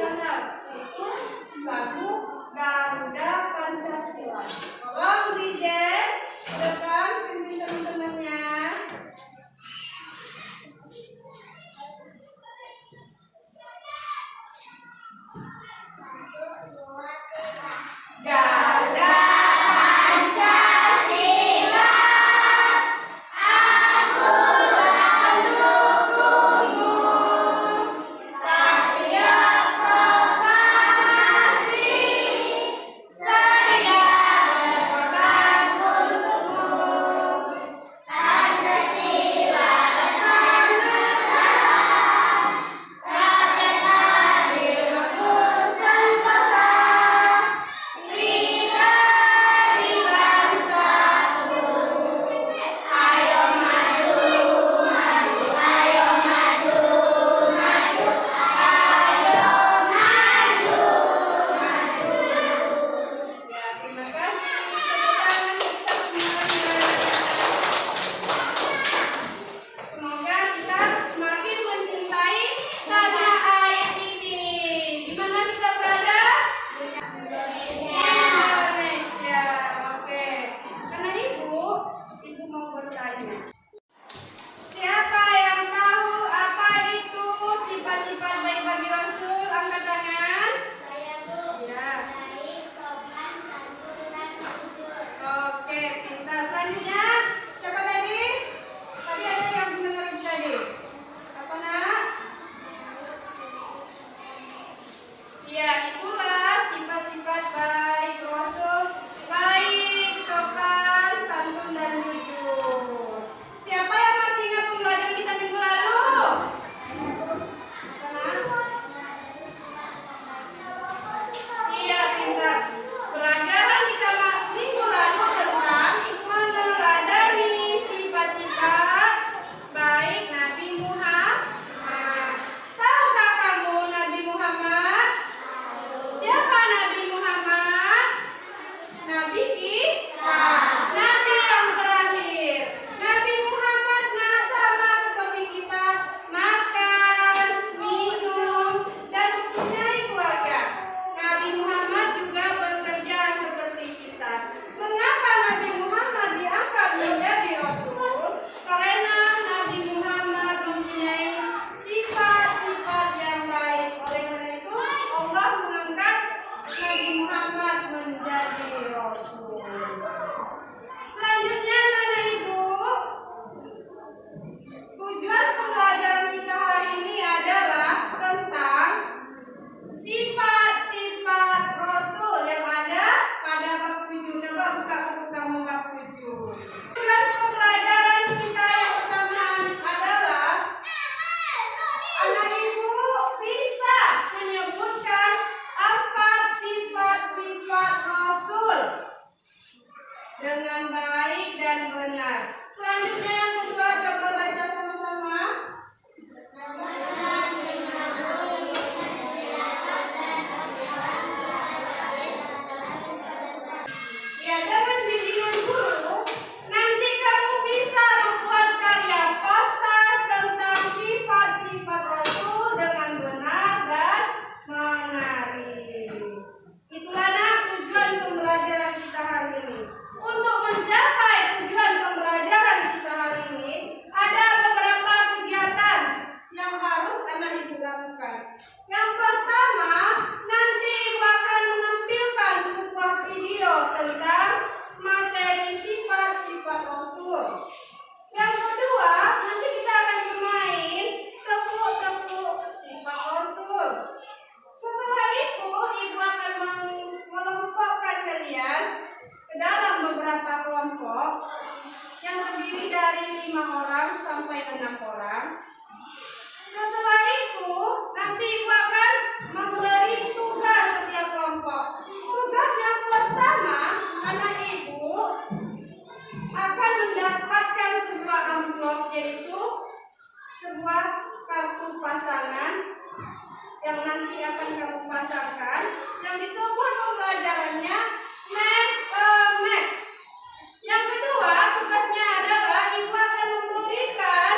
nasional, itu lagu Garuda Pancasila. Tolong Wijen, depan pimpin teman-temannya. Garuda Pancasila, aku mendukungmu. Tahniah proklamasi, saya berkorban untukmu. Pancasila dasar negara, rakyat adil makmur sentosa. Kita di bangsaku, ayo maju, maju, ayo maju, maju, ayo maju, maju. Ya, terima kasih. Semoga kita semakin mencintai tanah air ini. Di mana kita berada? Indonesia. Oke. Karena ibu mau bertanya. Siapa yang tahu apa itu sifat-sifat baik bagi Rasul? Angkat tangan. Saya, Bu. Ya. Baik, sopan, santun, dan jujur. Oke, pintar. Selanjutnya, siapa tadi? Tadi ada yang mendengar ibu tadi. Apa nak? Ya, itulah sifat-sifat baik Rasul. Baik, sopan, santun, dan jujur. Siapa yang masih ingat pembelajaran kita minggu lalu? Iya, pintar. Pelajaran kita minggu lalu tentang meneladani sifat-sifat baik Nabi Muhammad. Tahukah kamu Nabi Muhammad? Siapa Nabi Muhammad? Nabi kita, Nabi yang terakhir. Nabi Muhammad sama seperti kita, makan, minum, dan mempunyai keluarga. Nabi Muhammad juga bekerja seperti kita. Mengapa Nabi Muhammad diangkat menjadi Rasul? Karena Nabi Muhammad mempunyai sifat-sifat yang baik. Oleh karena itu, Allah mengangkat Nabi Muhammad menjadi Rasul. Selanjutnya, Nana Ibu, tujuan pembelajaran kita hari ini adalah tentang sifat-sifat Rasul yang ada pada bab 7. Coba buka buku kamu bab 7. Tujuan pembelajaran kita yang pertama adalah anak ibu bisa menyebutkan 4 sifat-sifat Rasul dengan baik dan benar. Selanjutnya yang kedua, coba baca sama-sama. Ya, dengan bimbingan guru, nanti kamu bisa membuat karya poster tentang sifat-sifat Rasul dengan benar dan menarik. Itulah nak tujuan pembelajaran kita hari ini. Untuk mencapai tujuan pembelajaran kita hari ini, ada beberapa kegiatan yang harus anak ibu lakukan. Yang pertama, nanti ibu akan menampilkan sebuah video tentang materi sifat-sifat Rasul. Yang kedua, nanti kita akan bermain tepuk-tepuk sifat Rasul. Setelah itu, ibu akan mengelompokkan kalian ke dalam beberapa kelompok yang terdiri dari 5 orang sampai 6 orang. Setelah itu, nanti ibu akan memberi tugas setiap kelompok. Tugas yang pertama, anak ibu akan mendapatkan sebuah amplop, yaitu sebuah kartu pasangan yang nanti akan kamu pasangkan, yang disebut pembelajarannya Match a Match. Yang kedua, tugasnya adalah ibu akan memberikan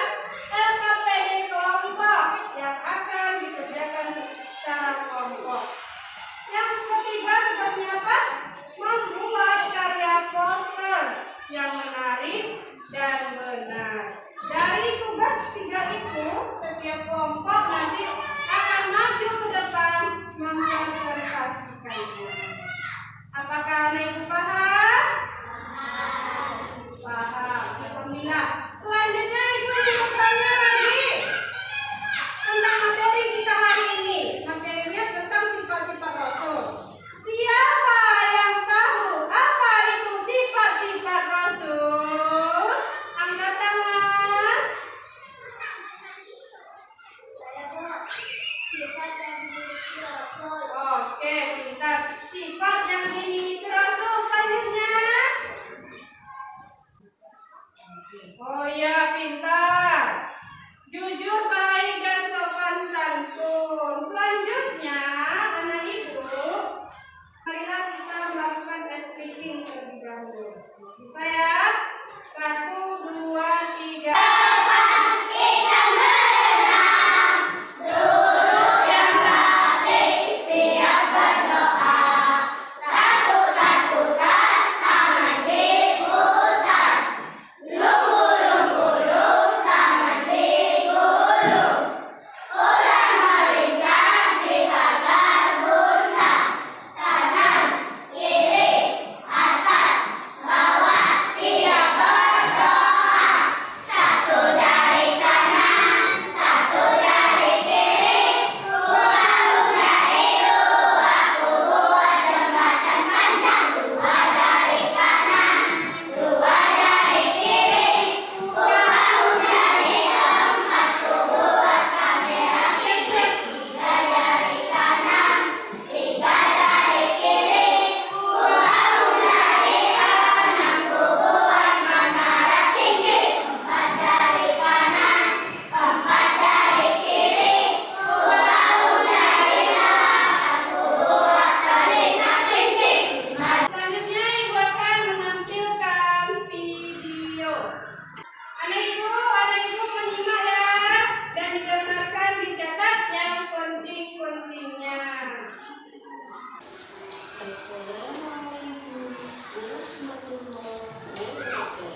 Assalamualaikum warahmatullahi wabarakatuh.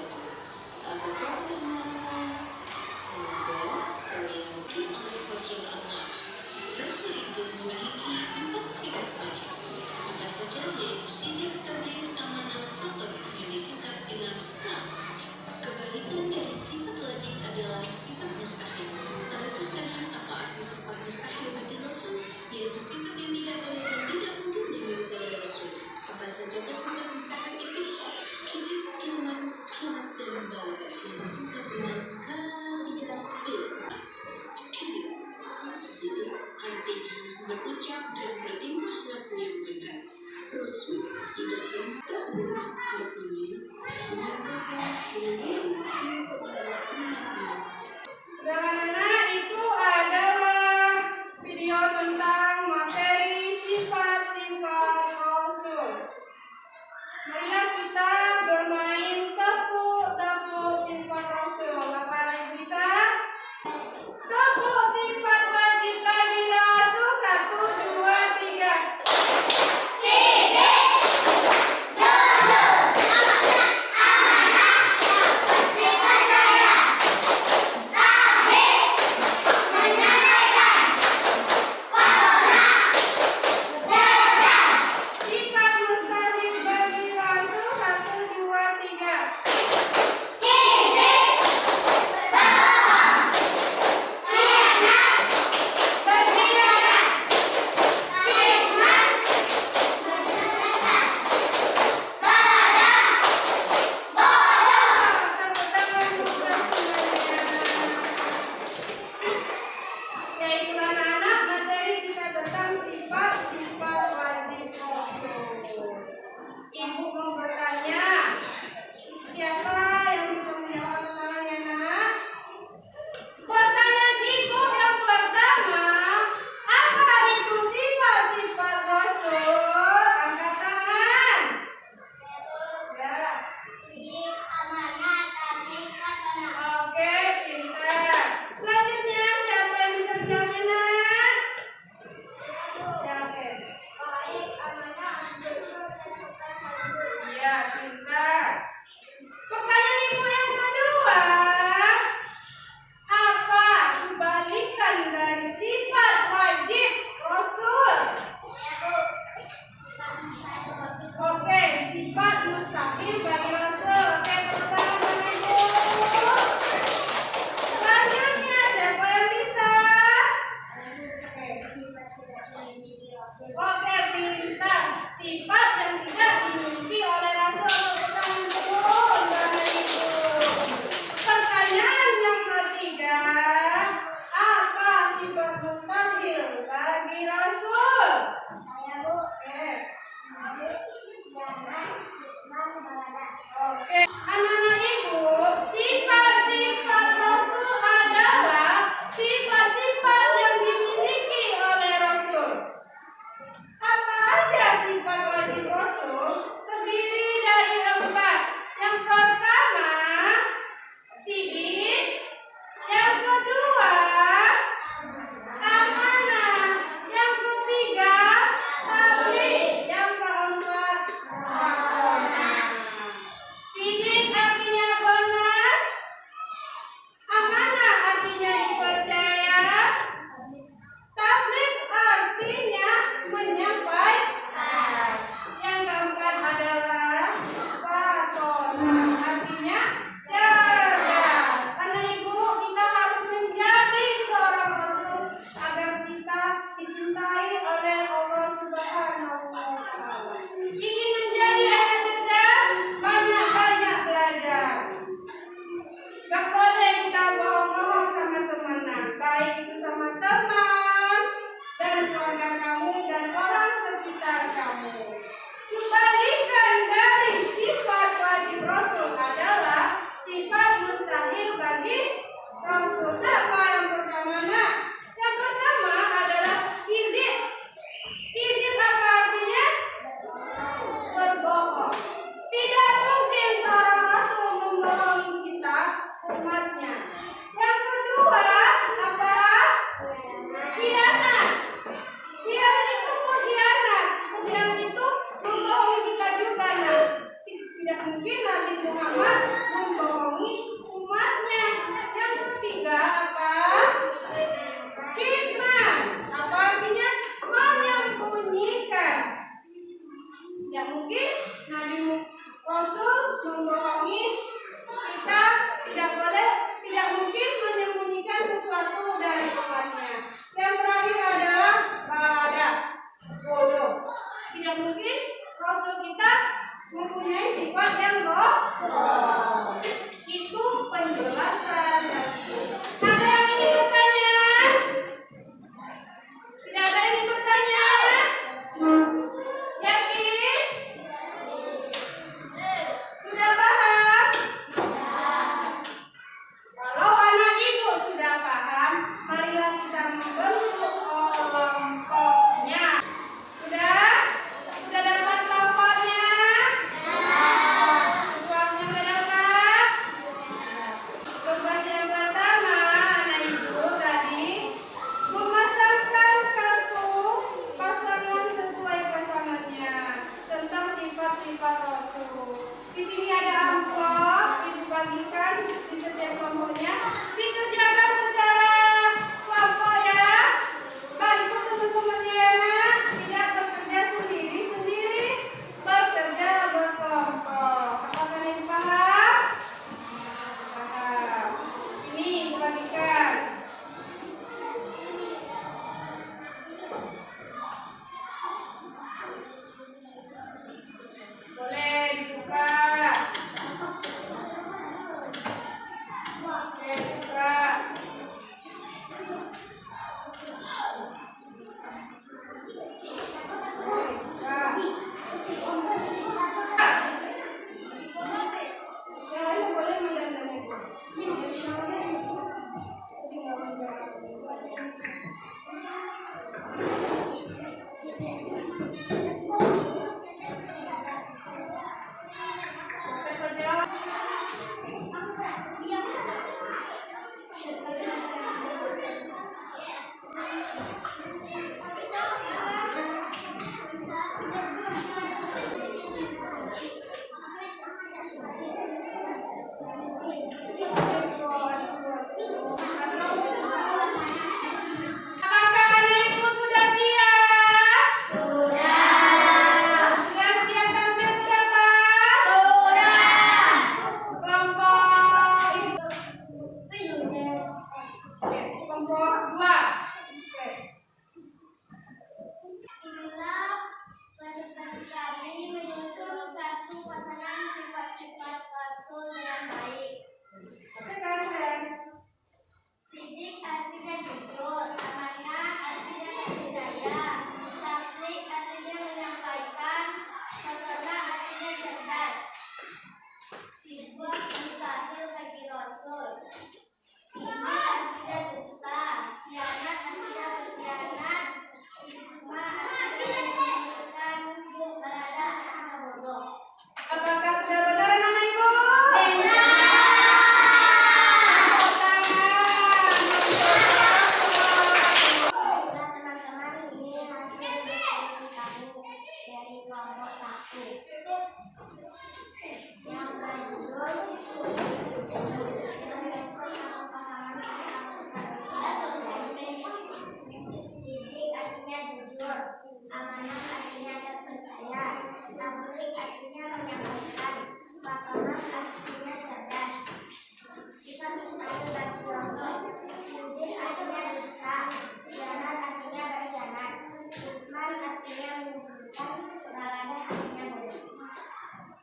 Apa kabar anak-anak? Semoga kalian selalu bersemangat. Rasul itu memiliki 4 sifat wajib. Apa saja yaitu sidik, tabir, amanah, fatar yang disingkat dengan STAR. Kebalikan dari sifat wajib adalah sifat mustahil. Tahukah kalian apa arti sifat mustahil bagi Rasul? Yaitu sifat yang tidak boleh dan tidak mungkin dimiliki oleh Rasul. Apa saja sifat mustahil itu? Kidip, kilman, khilat, dan balagat yang disingkat dengan K3B. Kidip, sidik, artinya berucap dan bertingkah laku yang benar. Rasul tidak pernah takbir, artinya menyampaikan seluruh kepada umatnya. Anak-anak, itu adalah video tentang materi sifat-sifat Rasul. Marilah kita bermain tepuk-tepuk sifat Rasul. Bapak Ibu bisa? Tepuk sifat wajib bagi Rasul. 1, 2, 3. Sifat mustahil bagi Rasul. 1, 2, 3. Yaitu anak-anak, materi kita tentang sifat-sifat wajib Rasul. Ibu mau bertanya, siapa yang bisa menjawab pertanyaannya, nak? Pertanyaan ibu yang pertama, apa itu sifat-sifat Rasul? Angkat tangan. Ya. Oke, pintar. Selanjutnya, siapa yang bisa menjawabnya, nak? Ya, oke. Iya, pintar. Pertanyaan ibu yang kedua, apa kebalikan dari sifat wajib Rasul? Oke, sifat mustahil bagi Rasul. Oke, tepuk tangan sama ibu. Selanjutnya, siapa yang bisa? Oke, pintar. Sifat yang tidak dimiliki oleh Rasul. mungkin Rasul kita mempunyai sifat yang roh. Itu penjelasan. Ada yang ingin bertanya? Tidak ada yang ingin bertanya? Yakin? Sudah paham? Kalau anak ibu sudah paham, marilah kita membentuk kelompoknya. Sudah? Sudah dapat kelompoknya? Uangnya sudah dapat? Tugas yang pertama, anak ibu tadi memasangkan kartu pasangan sesuai pasangannya tentang sifat-sifat Rasul. Di sini ada amplop, ibu bagikan di setiap kelompoknya. Dikerjakan secara kelompok ya. Bantu teman-temannya, tidak bekerja sendiri-sendiri, bekerja berkelompok. Apakah ini paham? Paham. Ini ibu bagikan. Boleh dibuka. Oke, buka. Apakah anak ibu sudah siap? Sudah siap tampil ke depan? Kelompok kelompok 2. Inilah presentasi kami menyusun kartu pasangan sifat-sifat Rasul dengan baik. Sekarang Sidik artinya jujur, amanah artinya percaya, tabligh artinya menyampaikan, khotbah artinya cerdas. Sebuah mustahil bagi Rasul. Ini artinya dusta, khianat artinya berkhianat, hikmah artinya menyembunyikan, berada artinya bodoh. apakah sudah benar anak ibu? Baiklah teman-teman, ini hasil diskusi kami dari kelompok 1 yang berjudul menyusun kartu pasangan sifat-sifat Rasul. Sidik artinya jujur, amanah artinya terpercaya, tabligh artinya menyampaikan, khotbah artinya cerdas. Sifat mustahil bagi Rasul. Zir artinya dusta, khianat artinya berkhianat, hikmah artinya menyembunyikan, berada artinya bodoh.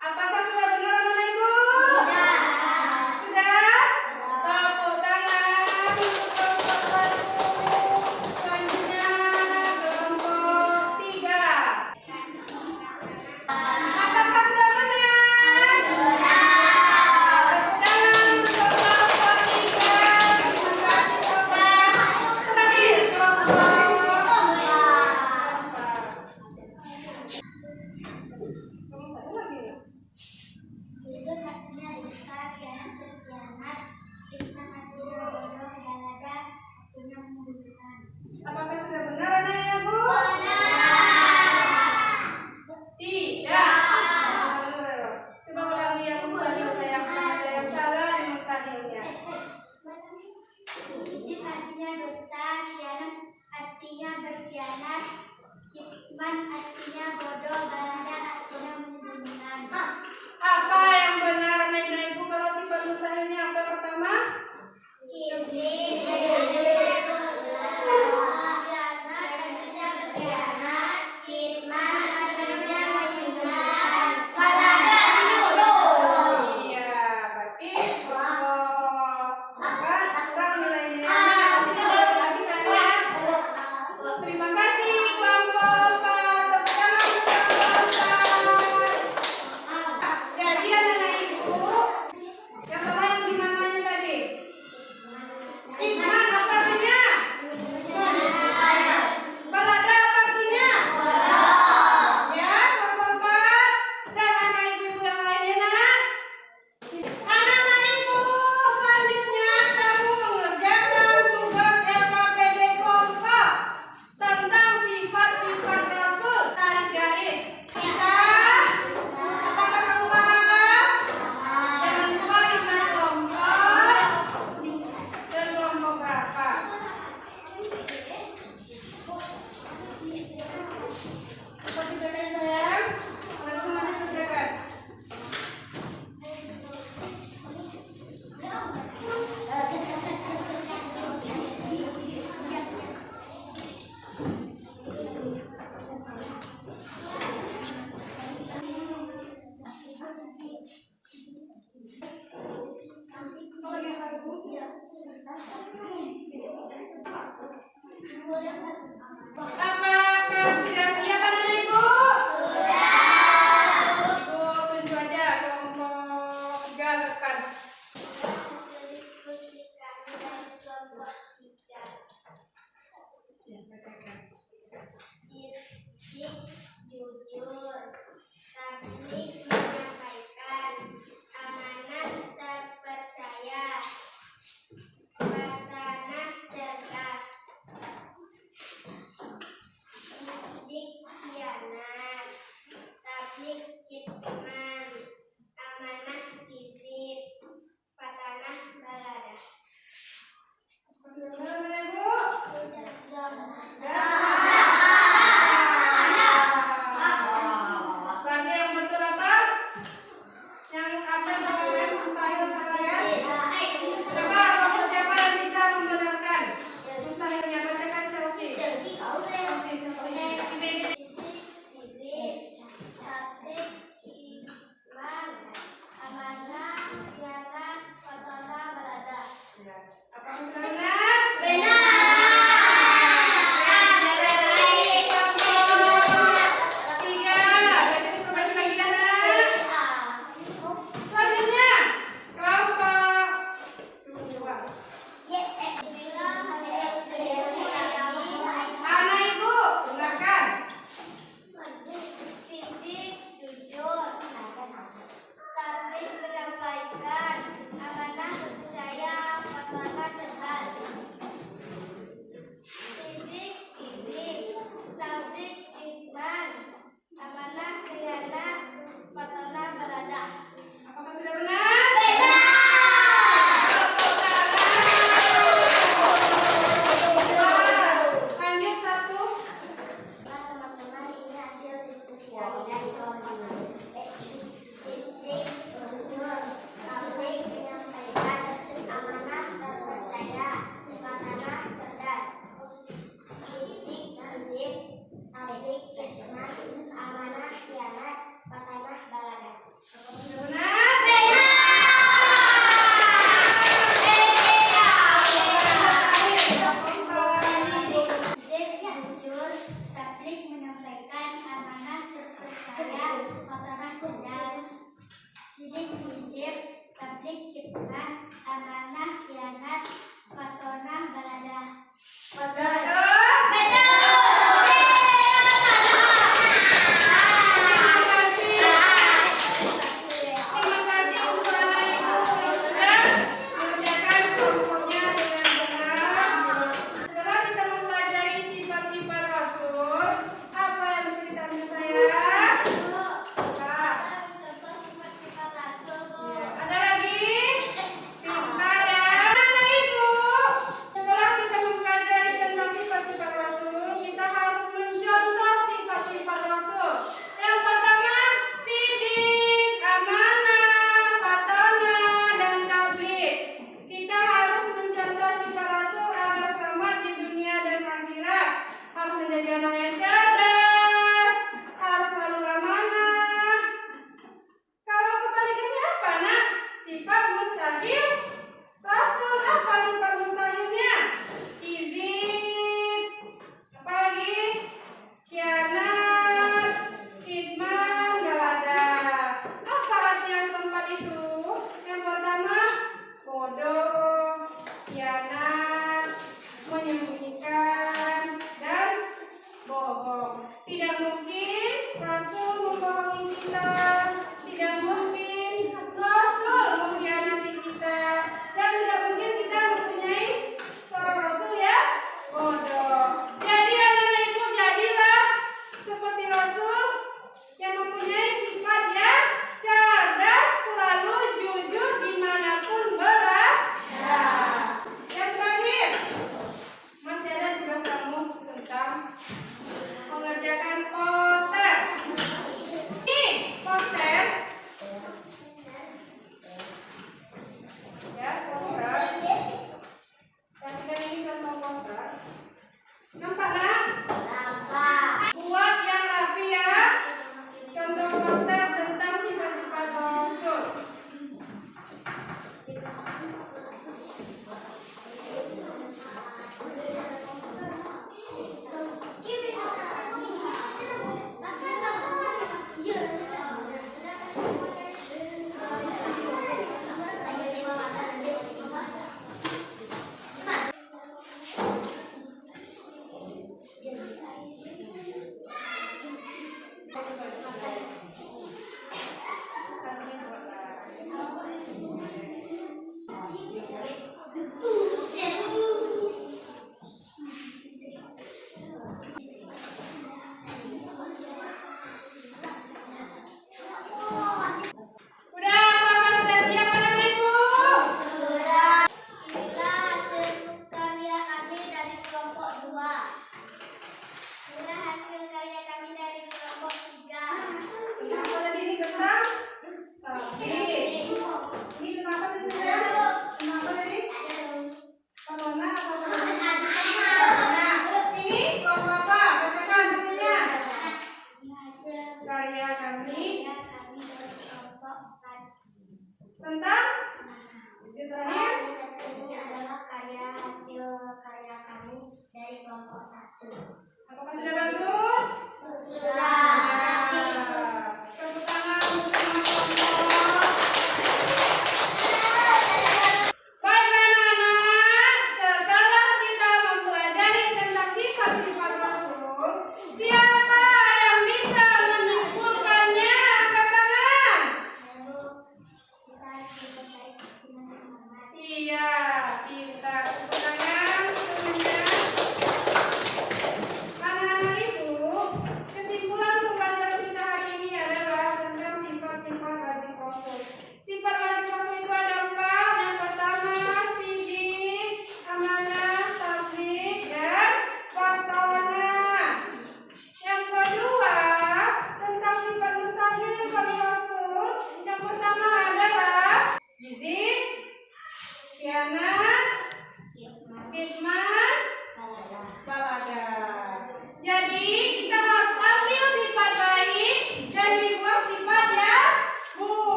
Apakah sudah benar anak ibu? Sudah? Tepuk tangan untuk kelompok 1. Selanjutnya kelompok 3. Apakah sudah benar? Tepuk tangan untuk kelompok 3. Terima kasih kelompok. Terakhir kelompok 4. Jujur artinya dusta, khianat berkhianat, hikmah artinya bodoh, berada artinya menyembunyikan. Apakah sudah benar anak ibu? Tidak. Coba ulangi yang mustahil saya. Ada yang salah di mustahilnya. Zir artinya dusta, khianat artinya berkhianat, hikmah artinya bodoh, berada artinya menyembunyikan. Apa yang benar anak ibu kalau sifat mustahilnya apa pertama? Khianat kami dari kelompok 1. Sistem tujuan publik menyampaikan amanah terpercaya, amanah cerdas. Titik sistem publik khidmat, amanah khianat, amanah balada. Tablik menyampaikan amanah terpercaya, amanah cerdas. Sidik hizib, tablik khidmat, amanah khianat, fatonah balada. Terima kasih untuk anak ibu yang sudah mengerjakan kelompoknya dengan benar. Setelah kita mempelajari sifat-sifat Rasul, apa yang mesti kita ambil sayang? Contoh sifat-sifat Rasul. Ada lagi? Pintar ya. Anak ibu, setelah kita mempelajari tentang sifat-sifat Rasul, kita harus mencontoh sifat-sifat Rasul. Yang pertama, sidik, amanah, fatonah, dan tabligh. Kita harus mencontoh sifat Rasul agar selamat di dunia dan akhirat. Harus menjadi anak yang cerdas, harus selalu amanah. Kalau kebalikannya apa, nak? Sifat mustahil. Rasul apa sifat mustahilnya? Izin. Apa lagi? Khianat, khidmat, galada. Apa arti yang keempat itu? Yang pertama, bodoh, khianat, menyembunyikan, dan bohong. Tidak mungkin Rasul membohongi kita. Tidak mungkin Rasul mengkhianati kita. Dan tidak mungkin kita mempunyai seorang Rasul ya bodoh. Jadi anak ibu, jadilah seperti Rasul yang mempunyai sifat yang cerdas, selalu jujur dimanapun berada. Yang terakhir, masih ada tugas kamu tentang mengerjakan poster. Ini poster. Ya, poster. Perhatikan ini contoh poster. Nampak nak? Buat yang rapi ya. Contoh poster tentang sifat-sifat Rasul. Udah, apa sudah siap anak ibu? Inilah hasil karya kami dari kelompok 2. Inilah hasil karya kami dari kelompok 3. Kenapa tadi ini tentang? Ini kenapa tadi saya? Kenapa tadi? Corona atau Nah, ini kelompok apa? Bacakan hasilnya. Ini hasil Karya kami karya kami dari kelompok 4. tentang yang terakhir. Ini adalah hasil karya kami dari kelompok 1. Apakah sudah bagus? Sudah.